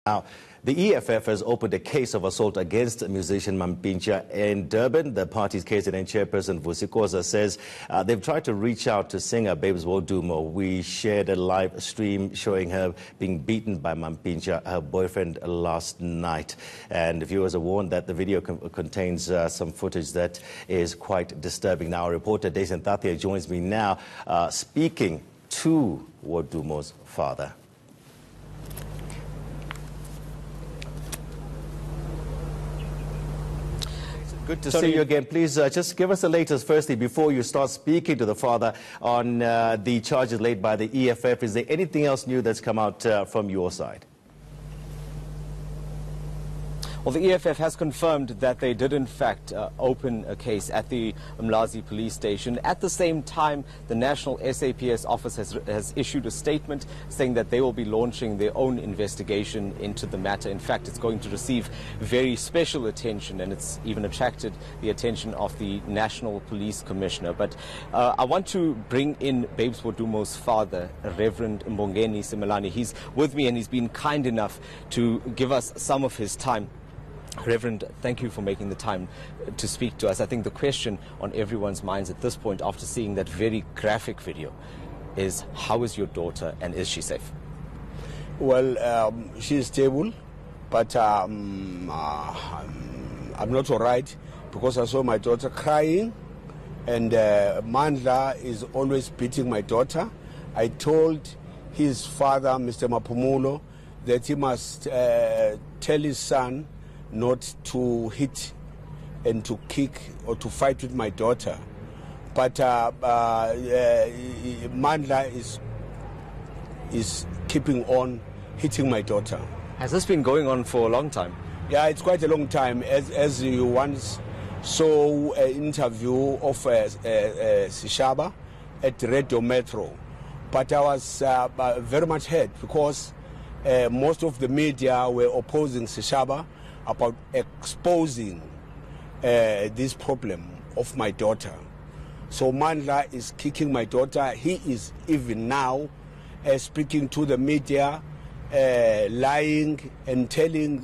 Now, the EFF has opened a case of assault against musician Mampintsha in Durban. The party's KZN chairperson Vusikoza says they've tried to reach out to singer Babes Wodumo. We shared a live stream showing her being beaten by Mampintsha, her boyfriend, last night. And viewers are warned that the video contains some footage that is quite disturbing. Now, our reporter Daisen Tathia joins me now speaking to Wodumo's father. Good to see you again. Please just give us the latest firstly before you start speaking to the father on the charges laid by the EFF. Is there anything else new that's come out from your side? Well, the EFF has confirmed that they did in fact open a case at the Mlazi police station. At the same time, the National SAPS office has issued a statement saying that they will be launching their own investigation into the matter. In fact, it's going to receive very special attention, and it's even attracted the attention of the National Police Commissioner. But I want to bring in Babes Wodumo's father, Reverend Mbongeni Simelane. He's with me and he's been kind enough to give us some of his time. Reverend, thank you for making the time to speak to us. I think the question on everyone's minds at this point, after seeing that very graphic video, is how is your daughter and is she safe? Well, she is stable, but I'm not all right because I saw my daughter crying, and Mandla is always beating my daughter. I told his father, Mr. Maphumulo, that he must tell his son not to hit and to kick or to fight with my daughter. But Mandla is keeping on hitting my daughter. Has this been going on for a long time? Yeah, it's quite a long time. As you once saw an interview of Sishaba at Radio Metro. But I was very much hurt because most of the media were opposing Sishaba about exposing this problem of my daughter. So Mandla is kicking my daughter. He is even now speaking to the media, lying and telling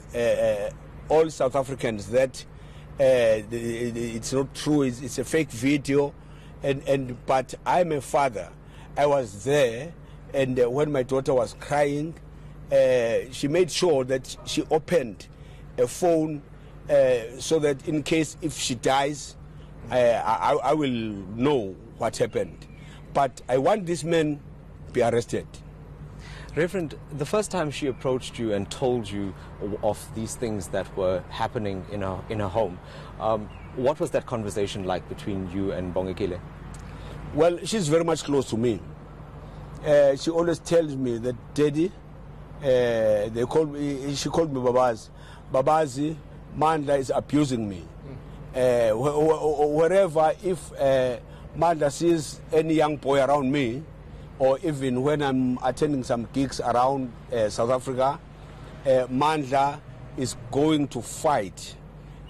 all South Africans that it's not true, it's a fake video. But I'm a father. I was there, and when my daughter was crying, she made sure that she opened a phone so that in case if she dies, I will know what happened. But I want this man be arrested. Reverend, the first time she approached you and told you of these things that were happening in her home, what was that conversation like between you and Bongekile? Well, she's very much close to me. She always tells me that, Daddy, she called me Babaz. Babazi, Mandla is abusing me. Wherever, if Mandla sees any young boy around me, or even when I'm attending some gigs around South Africa, Mandla is going to fight,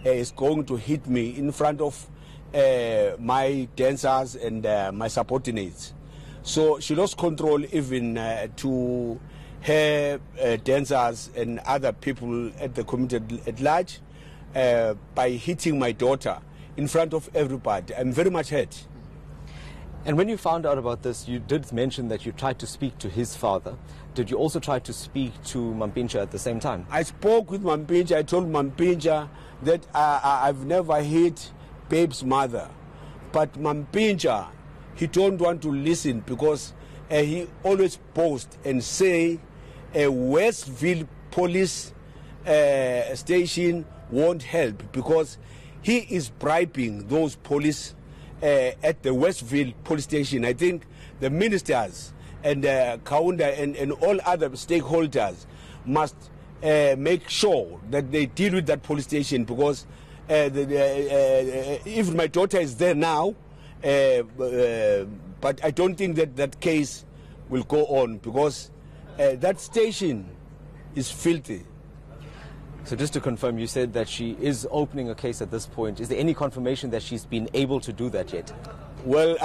is going to hit me in front of my dancers and my subordinates. So she lost control even to her dancers and other people at the community at large by hitting my daughter in front of everybody. I'm very much hurt. And when you found out about this, you did mention that you tried to speak to his father. Did you also try to speak to Mampintsha at the same time? I spoke with Mampintsha. I told Mampintsha that I've never hit Babe's mother. But Mampintsha, he don't want to listen because he always boast and say a Westville police station won't help because he is bribing those police at the Westville police station. I think the ministers and Kaunda and all other stakeholders must make sure that they deal with that police station because if my daughter is there now, but I don't think that that case will go on because that station is filthy. So just to confirm, you said that she is opening a case at this point. Is there any confirmation that she's been able to do that yet? Well,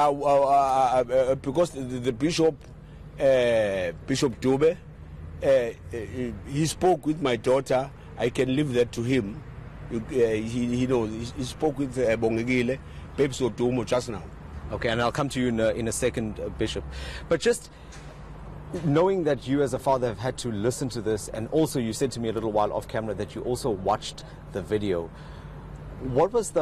because the Bishop Dube he spoke with my daughter. I can leave that to him. He knows. He spoke with Bongegile, Babes Wodumo just now. Okay, and I'll come to you in a second, Bishop. But just knowing that you as a father have had to listen to this, and also you said to me a little while off camera that you also watched the video. What was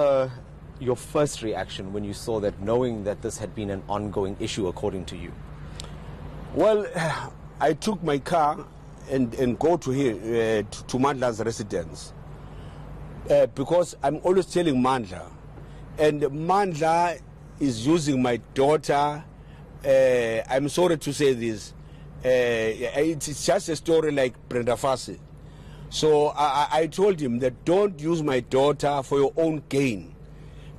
your first reaction when you saw that, knowing that this had been an ongoing issue according to you? Well, I took my car and go to here, to Mandla's residence. Because I'm always telling Mandla, and Mandla is using my daughter. I'm sorry to say this. It's just a story like Brenda Fassie. So I told him that don't use my daughter for your own gain.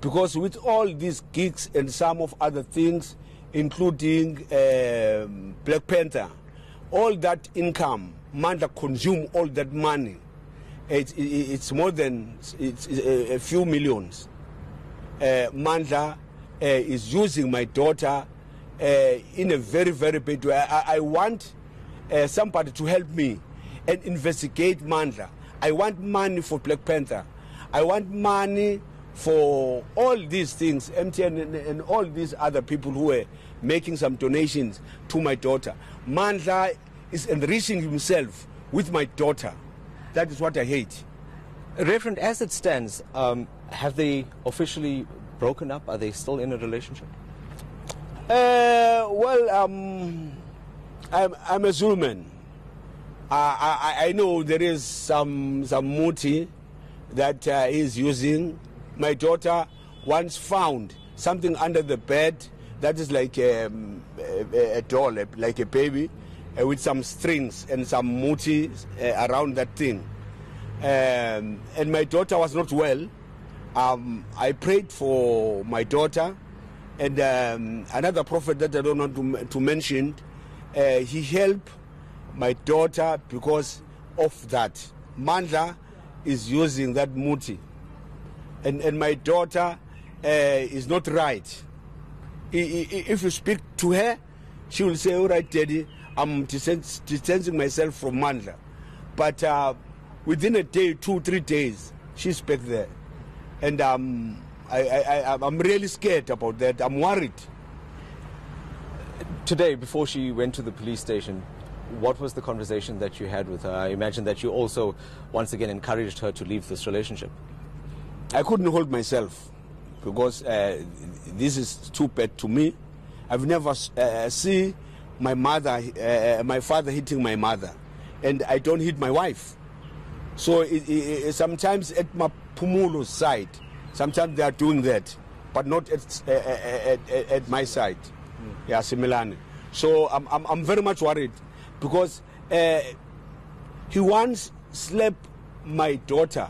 Because with all these gigs and some of other things, including Black Panther, all that income, Mandla consume all that money. It's more than a few millions. Mandla is using my daughter in a very, very bad way. I want somebody to help me and investigate Mandla. I want money for Black Panther. I want money for all these things, MTN and all these other people who are making some donations to my daughter. Mandla is enriching himself with my daughter. That is what I hate. Reverend, as it stands, have they officially broken up? Are they still in a relationship? Well, I'm a Zuluman. I know there is some muti that is using. My daughter once found something under the bed that is like a doll, like a baby, with some strings and some muti around that thing. And my daughter was not well. I prayed for my daughter, and another prophet that I don't want to mention, he helped my daughter because of that. Mandla is using that muti. And my daughter is not right. If you speak to her, she will say, all right, Daddy, I'm distancing myself from Mandla. But within a day, 2-3 days, she's back there. And I'm really scared about that. I'm worried. Today, before she went to the police station, what was the conversation that you had with her? I imagine that you also, once again, encouraged her to leave this relationship. I couldn't hold myself because this is too bad to me. I've never seen my father hitting my mother, and I don't hit my wife. So sometimes at Maphumulo's side, sometimes they are doing that, but not at my side. Yeah, similarly. So I'm very much worried because he once slapped my daughter.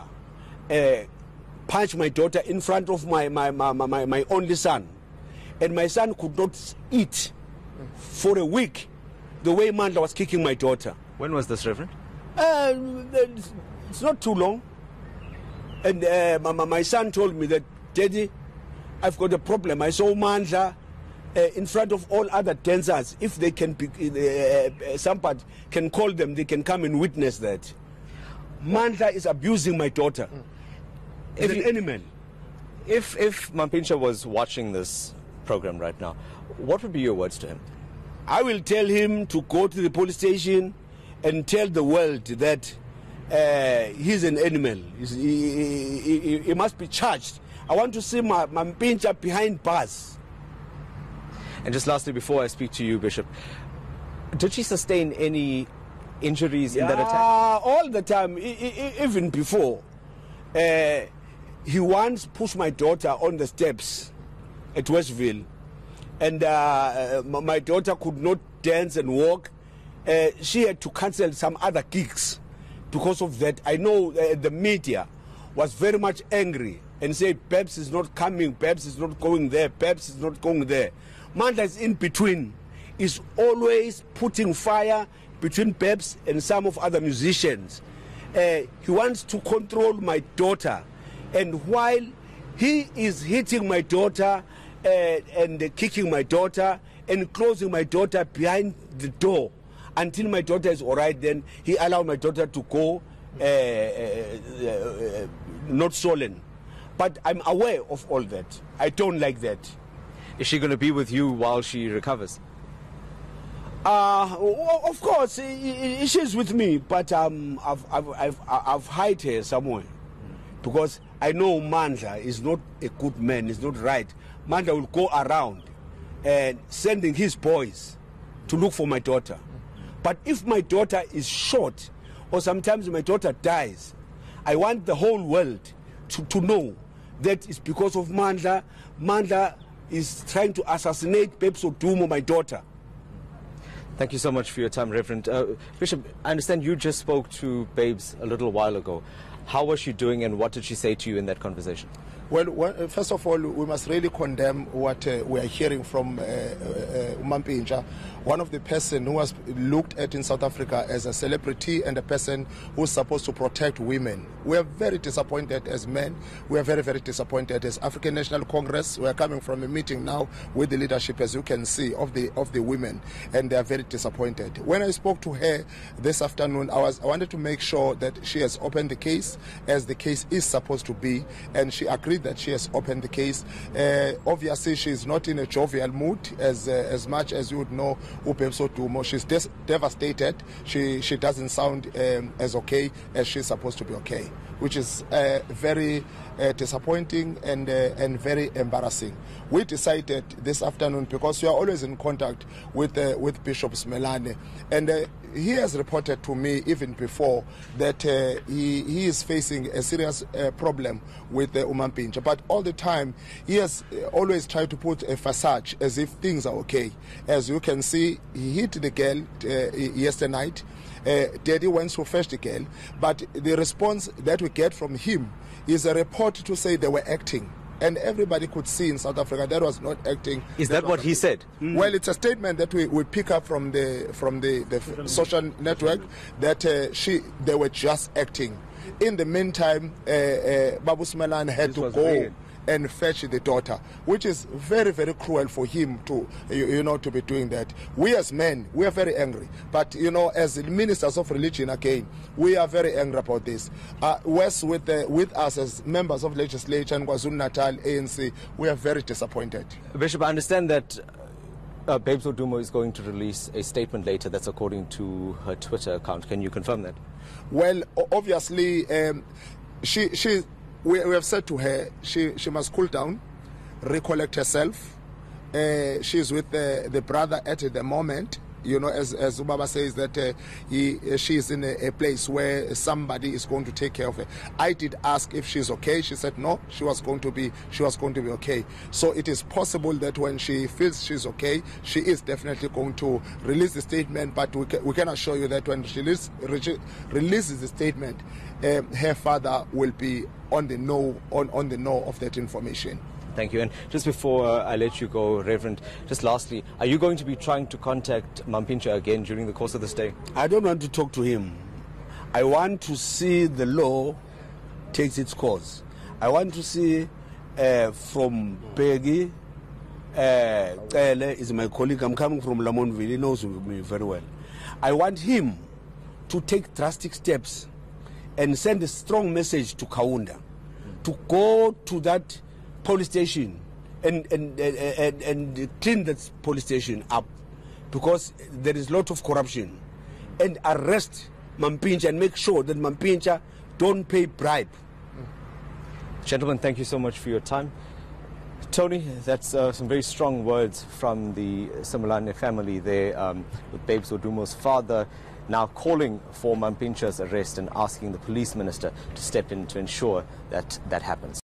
Punched my daughter in front of my only son, and my son could not eat for a week the way Mandla was kicking my daughter. When was this, Reverend? It's not too long. And my son told me that, Daddy, I've got a problem. I saw Mandla in front of all other dancers. If they can somebody can call them, they can come and witness that. Mandla is abusing my daughter. As an animal. If Mampintsha was watching this program right now, what would be your words to him? I will tell him to go to the police station and tell the world that he's an animal. He must be charged. I want to see Mampintsha behind bars. And just lastly, before I speak to you, Bishop, did she sustain any injuries in that attack? All the time, even before. He once pushed my daughter on the steps at Westville, and my daughter could not dance and walk. She had to cancel some other gigs because of that. I know the media was very much angry and said, Babes is not coming, Babes is not going there, Babes is not going there. Mandla is in between, is always putting fire between Babes and some of other musicians. He wants to control my daughter. And while he is hitting my daughter and kicking my daughter and closing my daughter behind the door, until my daughter is all right, then he allowed my daughter to go not stolen. But I'm aware of all that. I don't like that. Is she going to be with you while she recovers? Of course, she's with me, but I've hid her somewhere because I know Mandla is not a good man. He's not right. Mandla will go around and sending his boys to look for my daughter. But if my daughter is shot, or sometimes my daughter dies, I want the whole world to know that it's because of Mandla. Mandla is trying to assassinate Babes Wodumo, my daughter. Thank you so much for your time, Reverend. Bishop, I understand you just spoke to Babes a little while ago. How was she doing and what did she say to you in that conversation? Well, first of all, we must really condemn what we are hearing from Mampintsha, one of the person who was looked at in South Africa as a celebrity and a person who's supposed to protect women. We are very disappointed as men. We are very, very disappointed as African National Congress. We are coming from a meeting now with the leadership, as you can see, of the women, and they are very disappointed. When I spoke to her this afternoon, I wanted to make sure that she has opened the case as the case is supposed to be, and she agreed that she has opened the case. Obviously, she is not in a jovial mood, as much as you would know Babes Wodumo. She's devastated. She doesn't sound as okay as she's supposed to be okay, which is very disappointing and very embarrassing. We decided this afternoon, because we are always in contact with Bishop Smelane, and he has reported to me even before that he is facing a serious problem with Mampintsha. But all the time, he has always tried to put a facade as if things are okay. As you can see, he hit the girl yesterday night. Daddy went to fetch the girl, but the response that we get from him is a report to say they were acting. And everybody could see in South Africa that was not acting. Is that what he said? Well, it's a statement that we pick up from the social network that they were just acting. In the meantime, Babu Smelane had to go and fetch the daughter, which is very, very cruel for him to be doing that. We as men, we are very angry. But, as ministers of religion, again, we are very angry about this. West with us as members of legislature and KwaZulu-Natal, ANC, we are very disappointed. Bishop, I understand that Babes Wodumo is going to release a statement later that's according to her Twitter account. Can you confirm that? Well, obviously, we have said to her she must cool down, recollect herself. She's with the brother at the moment. As Ubaba says that she is in a place where somebody is going to take care of her. I did ask if she's okay. She said no. She was going to be okay. So it is possible that when she feels she's okay, she is definitely going to release the statement. But we can assure you that when she releases the statement, her father will be on the know of that information. Thank you. And just before I let you go, Reverend, just lastly, are you going to be trying to contact Mampintsha again during the course of this day? I don't want to talk to him. I want to see the law takes its course. I want to see from Peggy, Ele is my colleague. I'm coming from Lamontville. He knows me very well. I want him to take drastic steps and send a strong message to Kaunda to go to that police station and clean that police station up, because there is a lot of corruption, and arrest Mampintsha and make sure that Mampintsha don't pay bribe. Gentlemen, thank you so much for your time. Tony, that's some very strong words from the Smelane family there, with Babes Wodumo's father now calling for Mampintsha's arrest and asking the police minister to step in to ensure that that happens.